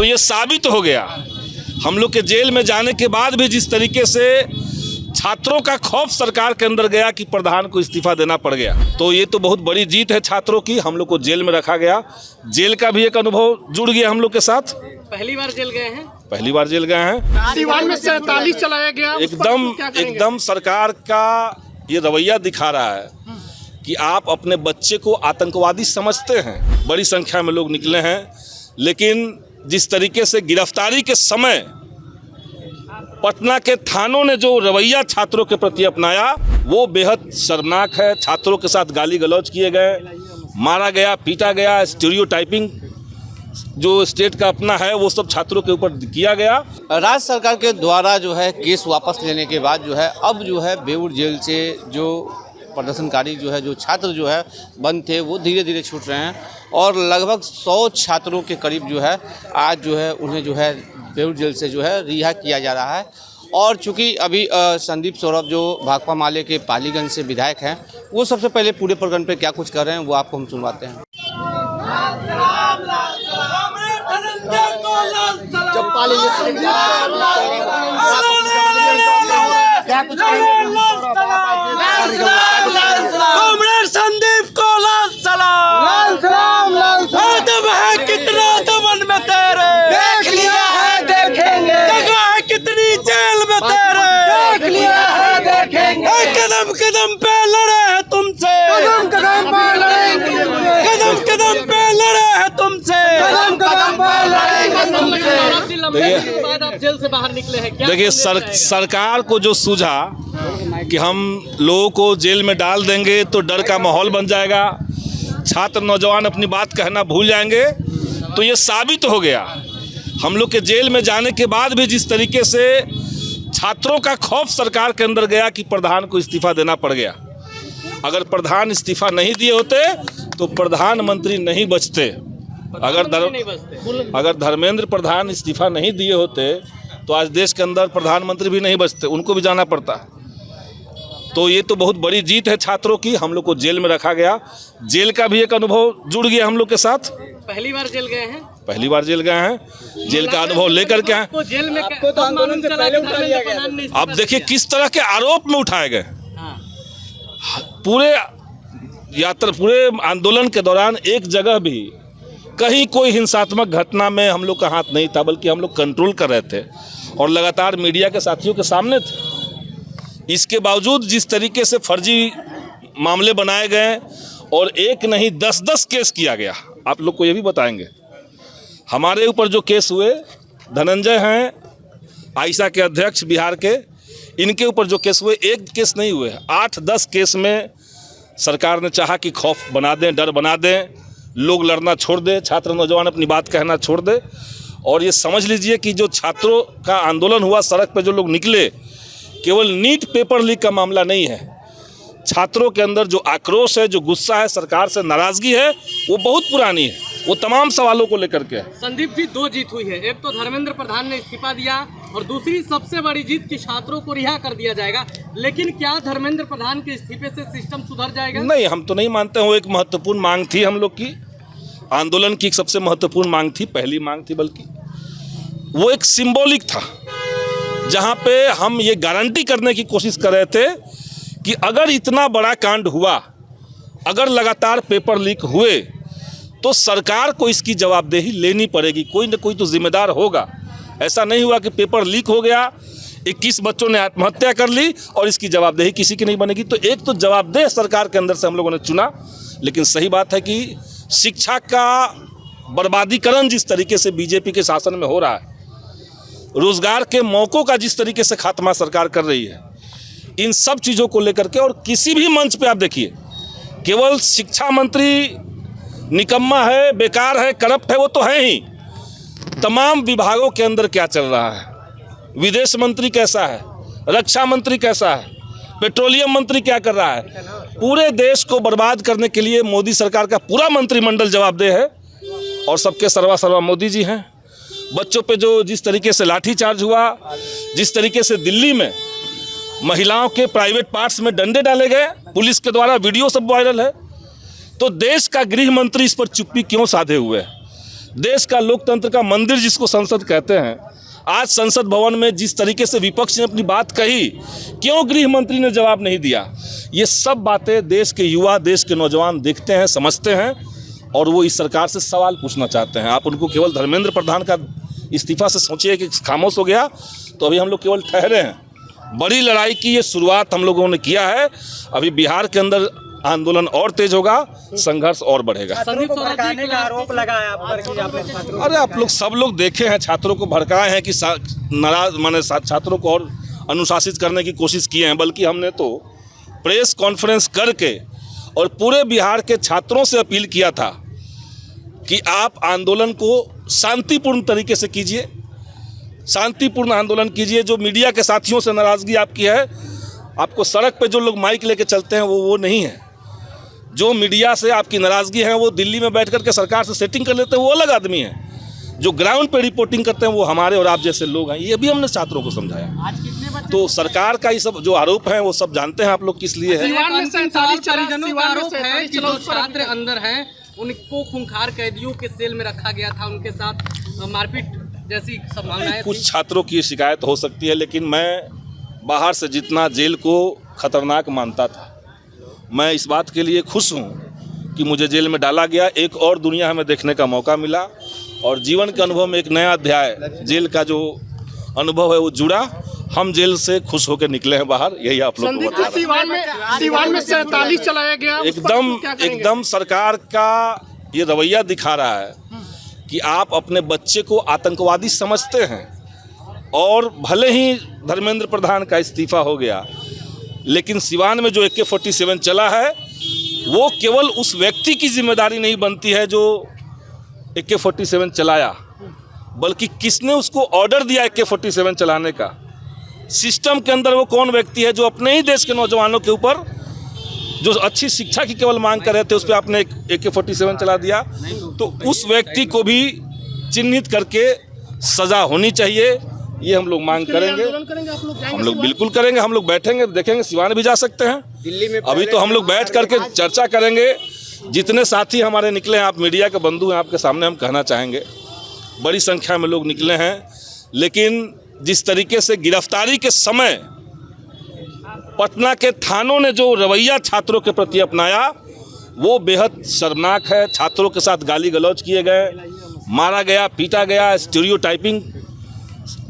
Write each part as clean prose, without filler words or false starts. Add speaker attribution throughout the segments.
Speaker 1: ये साबित हो गया हम लोग के जेल में जाने के बाद भी जिस तरीके से छात्रों का खौफ सरकार के अंदर गया कि प्रधान को इस्तीफा देना पड़ गया। तो ये तो बहुत बड़ी जीत है छात्रों की। हम लोग को जेल में रखा गया, जेल का भी एक अनुभव जुड़ गया हम लोग के साथ।
Speaker 2: पहली बार जेल गए हैं?
Speaker 1: पहली बार जेल गए हैं।
Speaker 2: सीवान में 47 चलाया गया।
Speaker 1: एकदम सरकार का ये रवैया दिखा रहा है कि आप अपने बच्चे को आतंकवादी समझते हैं। बड़ी संख्या में लोग निकले हैं, लेकिन जिस तरीके से गिरफ्तारी के समय पटना के थानों ने जो रवैया छात्रों के प्रति अपनाया वो बेहद शर्मनाक है। छात्रों के साथ गाली गलौज किए गए, मारा गया, पीटा गया, स्टीरियोटाइपिंग जो स्टेट का अपना है वो सब छात्रों के ऊपर किया गया।
Speaker 3: राज्य सरकार के द्वारा जो है केस वापस लेने के बाद जो है अब जो है बेऊर जेल से जो प्रदर्शनकारी जो है, जो छात्र जो है बंद थे, वो धीरे धीरे छूट रहे हैं और लगभग 100 छात्रों के करीब जो है आज जो है उन्हें जो है बेऊर जेल से जो है रिहा किया जा रहा है। और चूंकि अभी संदीप सौरभ जो भाकपा माले के पालीगंज से विधायक हैं, वो सबसे पहले पूरे प्रकरण पे क्या कुछ कर रहे हैं वो आपको हम सुनवाते हैं।
Speaker 2: संदीप को लाल सलाम, है कितना दमन में तेरे, देख लिया है देखेंगे, जगह है कितनी जेल में तेरे, देख लिया है देखेंगे, कदम कदम पे लड़े हैं तुमसे, कदम कदम पे लड़ेंगे, कदम कदम पे लड़े हैं तुमसे, कदम कदम पे लड़ेंगे तुमसे। बाद आप जेल से बाहर निकले हैं,
Speaker 1: देखिए सरकार को जो सूझा कि हम लोगों को जेल में डाल देंगे तो डर का माहौल बन जाएगा, छात्र नौजवान अपनी बात कहना भूल जाएंगे, तो ये साबित हो गया हम लोग के जेल में जाने के बाद भी जिस तरीके से छात्रों का खौफ सरकार के अंदर गया कि प्रधान को इस्तीफा देना पड़ गया। अगर प्रधान इस्तीफा नहीं दिए होते तो प्रधानमंत्री नहीं बचते। अगर धर्मेंद्र प्रधान इस्तीफा नहीं दिए होते तो आज देश के अंदर प्रधानमंत्री भी नहीं बचते, उनको भी जाना पड़ता। तो ये तो बहुत बड़ी जीत है छात्रों की। हम लोग को जेल में रखा गया, जेल का भी एक अनुभव जुड़ गया हम लोग के साथ।
Speaker 2: पहली बार जेल गए हैं?
Speaker 1: पहली बार जेल गए हैं, जेल का अनुभव लेकर के आए।
Speaker 2: जेल में तो आंदोलन से पहले उठा लिया गया।
Speaker 1: अब देखिए किस तरह के आरोप में उठाए गए। पूरे आंदोलन के दौरान एक जगह भी कहीं कोई हिंसात्मक घटना में हम लोग का हाथ नहीं था, बल्कि हम लोग कंट्रोल कर रहे थे और लगातार मीडिया के साथियों के सामने थे। इसके बावजूद जिस तरीके से फर्जी मामले बनाए गए और एक नहीं 10-10 केस किया गया, आप लोग को ये भी बताएंगे। हमारे ऊपर जो केस हुए, धनंजय हैं आयशा के अध्यक्ष बिहार के, इनके ऊपर जो केस हुए, एक केस नहीं हुए, 8-10 केस में सरकार ने चाहा कि खौफ बना दें, डर बना दें, लोग लड़ना छोड़ दें, छात्र नौजवान अपनी बात कहना छोड़ दें। और ये समझ लीजिए कि जो छात्रों का आंदोलन हुआ, सड़क पर जो लोग निकले, केवल नीट पेपर लीक का मामला नहीं है। छात्रों के अंदर जो आक्रोश है, जो गुस्सा है, सरकार से नाराजगी है, वो बहुत पुरानी है, वो तमाम सवालों को लेकर के।
Speaker 2: संदीप जी, 2 जीत हुई है। एक तो धर्मेंद्र प्रधान ने इस्तीफा दिया और दूसरी सबसे बड़ी जीत कि छात्रों को रिहा कर दिया जाएगा। लेकिन क्या धर्मेंद्र प्रधान के इस्तीफे से सिस्टम सुधर जाएगा? नहीं,
Speaker 1: हम तो नहीं मानते। वो एक महत्वपूर्ण मांग थी हम लोग की, आंदोलन की एक सबसे महत्वपूर्ण मांग थी, पहली मांग थी, बल्कि वो एक सिंबॉलिक था जहां पे हम ये गारंटी करने की कोशिश कर रहे थे कि अगर इतना बड़ा कांड हुआ, अगर लगातार पेपर लीक हुए, तो सरकार को इसकी जवाबदेही लेनी पड़ेगी, कोई ना कोई तो जिम्मेदार होगा। ऐसा नहीं हुआ कि पेपर लीक हो गया, 21 बच्चों ने आत्महत्या कर ली और इसकी जवाबदेही किसी की नहीं बनेगी। तो एक तो जवाबदेह सरकार के अंदर से हम लोगों ने चुना। लेकिन सही बात है कि शिक्षा का बर्बादीकरण जिस तरीके से बीजेपी के शासन में हो रहा है, रोजगार के मौकों का जिस तरीके से खात्मा सरकार कर रही है, इन सब चीज़ों को लेकर के, और किसी भी मंच पे आप देखिए, केवल शिक्षा मंत्री निकम्मा है, बेकार है, करप्ट है, वो तो है ही। तमाम विभागों के अंदर क्या चल रहा है, विदेश मंत्री कैसा है, रक्षा मंत्री कैसा है, पेट्रोलियम मंत्री क्या कर रहा है, पूरे देश को बर्बाद करने के लिए मोदी सरकार का पूरा मंत्रिमंडल जवाबदेह है और सबके सर्वा मोदी जी हैं। बच्चों पे जो जिस तरीके से लाठीचार्ज हुआ, जिस तरीके से दिल्ली में महिलाओं के प्राइवेट पार्ट्स में डंडे डाले गए पुलिस के द्वारा, वीडियो सब वायरल है। तो देश का गृह मंत्री इस पर चुप्पी क्यों साधे हुए है? देश का लोकतंत्र का मंदिर जिसको संसद कहते हैं, आज संसद भवन में जिस तरीके से विपक्ष ने अपनी बात कही, क्यों गृह मंत्री ने जवाब नहीं दिया? ये सब बातें देश के युवा, देश के नौजवान देखते हैं, समझते हैं और वो इस सरकार से सवाल पूछना चाहते हैं। आप उनको केवल धर्मेंद्र प्रधान का इस्तीफा से सोचिए कि खामोश हो गया, तो अभी हम लोग केवल ठहरे हैं। बड़ी लड़ाई की ये शुरुआत हम लोगों ने किया है। अभी बिहार के अंदर आंदोलन और तेज होगा, संघर्ष और बढ़ेगा।
Speaker 2: आरोप लगाया आप पर कि आपने छात्रों,
Speaker 1: अरे आप लोग सब लोग देखे हैं, छात्रों को भड़काए हैं कि नाराज माने छात्रों को और अनुशासित करने की कोशिश किए हैं। बल्कि हमने तो प्रेस कॉन्फ्रेंस करके और पूरे बिहार के छात्रों से अपील किया था कि आप आंदोलन को शांतिपूर्ण तरीके से कीजिए, शांतिपूर्ण आंदोलन कीजिए। जो मीडिया के साथियों से नाराज़गी आपकी है, आपको सड़क पे जो लोग माइक लेके चलते हैं वो नहीं है। जो मीडिया से आपकी नाराज़गी है वो दिल्ली में बैठ कर के सरकार से सेटिंग कर लेते हैं, वो अलग आदमी है। जो ग्राउंड पे रिपोर्टिंग करते हैं वो हमारे और आप जैसे लोग हैं। ये भी हमने छात्रों को समझाया। तो सरकार का ये सब जो आरोप है वो सब जानते हैं आप लोग किस लिए है।
Speaker 4: सीवान में 47 परिजनों का आरोप है कि जो छात्र अंदर हैं उनको खूंखार कैदियों के सेल में रखा गया था, उनके साथ मारपीट जैसी संभावनाएं।
Speaker 1: कुछ छात्रों की शिकायत हो सकती है, लेकिन मैं बाहर से जितना जेल को खतरनाक मानता था, मैं इस बात के लिए खुश हूँ कि मुझे जेल में डाला गया। एक और दुनिया हमें देखने का मौका मिला और जीवन के अनुभव में एक नया अध्याय, जेल का जो अनुभव है वो जुड़ा। हम जेल से खुश होकर निकले हैं बाहर, यही आप लोग को बता रहे हैं।
Speaker 4: सीवान में 47 चलाया गया,
Speaker 1: एकदम सरकार का ये रवैया दिखा रहा है कि आप अपने बच्चे को आतंकवादी समझते हैं। और भले ही धर्मेंद्र प्रधान का इस्तीफा हो गया, लेकिन सिवान में जो AK-47 चला है वो केवल उस व्यक्ति की जिम्मेदारी नहीं बनती है जो AK-47 चलाया, बल्कि किसने उसको ऑर्डर दिया AK-47 चलाने का। सिस्टम के अंदर वो कौन व्यक्ति है जो अपने ही देश के नौजवानों के ऊपर जो अच्छी शिक्षा की केवल मांग कर रहे थे उस पर आपने AK-47 चला दिया। तो उस व्यक्ति को भी चिन्हित करके सज़ा होनी चाहिए, ये हम लोग मांग करेंगे। हम लोग बिल्कुल करेंगे, हम लोग बैठेंगे, देखेंगे। सिवान भी जा सकते हैं दिल्ली में। अभी तो हम लोग बैठ करके चर्चा करेंगे। जितने साथी हमारे निकले हैं, आप मीडिया के बंधु हैं, आपके सामने हम कहना चाहेंगे बड़ी संख्या में लोग निकले हैं। लेकिन जिस तरीके से गिरफ्तारी के समय पटना के थानों ने जो रवैया छात्रों के प्रति अपनाया वो बेहद शर्मनाक है। छात्रों के साथ गाली गलौज किए गए, मारा गया, पीटा गया, स्टीरियोटाइपिंग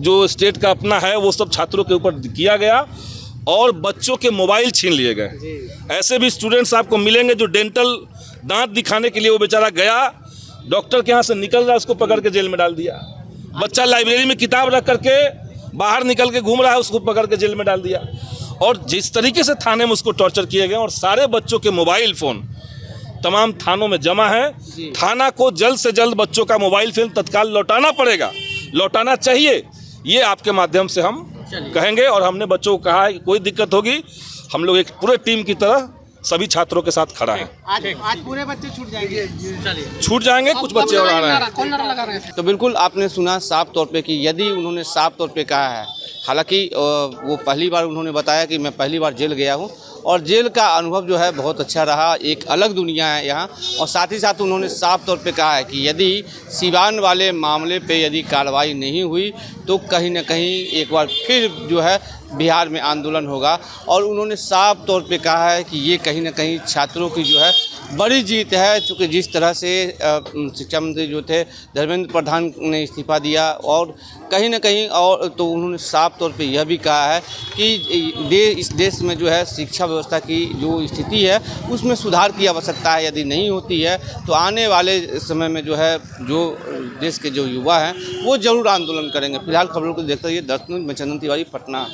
Speaker 1: जो स्टेट का अपना है वो सब छात्रों के ऊपर किया गया और बच्चों के मोबाइल छीन लिए गए। ऐसे भी स्टूडेंट्स आपको मिलेंगे जो डेंटल दांत दिखाने के लिए वो बेचारा गया, डॉक्टर के यहाँ से निकल रहा है, उसको पकड़ के जेल में डाल दिया। बच्चा लाइब्रेरी में किताब रख करके बाहर निकल के घूम रहा है, उसको पकड़ के जेल में डाल दिया। और जिस तरीके से थाने में उसको टॉर्चर किए गए और सारे बच्चों के मोबाइल फ़ोन तमाम थानों में जमा है। थाना को जल्द से जल्द बच्चों का मोबाइल फ़ोन तत्काल लौटाना पड़ेगा, लौटाना चाहिए, ये आपके माध्यम से हम कहेंगे। और हमने बच्चों को कहा है कि कोई दिक्कत होगी हम लोग एक पूरे टीम की तरह सभी छात्रों के साथ खड़ा है।
Speaker 4: आज पूरे बच्चे छूट जाएंगे,
Speaker 1: छूट जाएंगे, कुछ बच्चे और आ रहे हैं।
Speaker 3: तो बिल्कुल आपने सुना साफ तौर पे कि यदि उन्होंने साफ तौर पे कहा है, हालांकि वो पहली बार उन्होंने बताया कि मैं पहली बार जेल गया हूँ और जेल का अनुभव जो है बहुत अच्छा रहा, एक अलग दुनिया है यहाँ। और साथ ही साथ उन्होंने साफ तौर पे कहा है कि यदि सिवान वाले मामले पे यदि कार्रवाई नहीं हुई तो कहीं ना कहीं एक बार फिर जो है बिहार में आंदोलन होगा। और उन्होंने साफ तौर पे कहा है कि ये कहीं ना कहीं छात्रों की जो है बड़ी जीत है, चूँकि जिस तरह से शिक्षा मंत्री जो थे धर्मेंद्र प्रधान ने इस्तीफा दिया और कहीं ना कहीं और तो उन्होंने साफ तौर पे यह भी कहा है कि इस देश में जो है शिक्षा व्यवस्था की जो स्थिति है उसमें सुधार की आवश्यकता है। यदि नहीं होती है तो आने वाले समय में जो है जो देश के जो युवा हैं वो जरूर आंदोलन करेंगे। फिलहाल खबरों को देखते रहिए दर्शक न्यूज़ में चंदन तिवारी, पटना।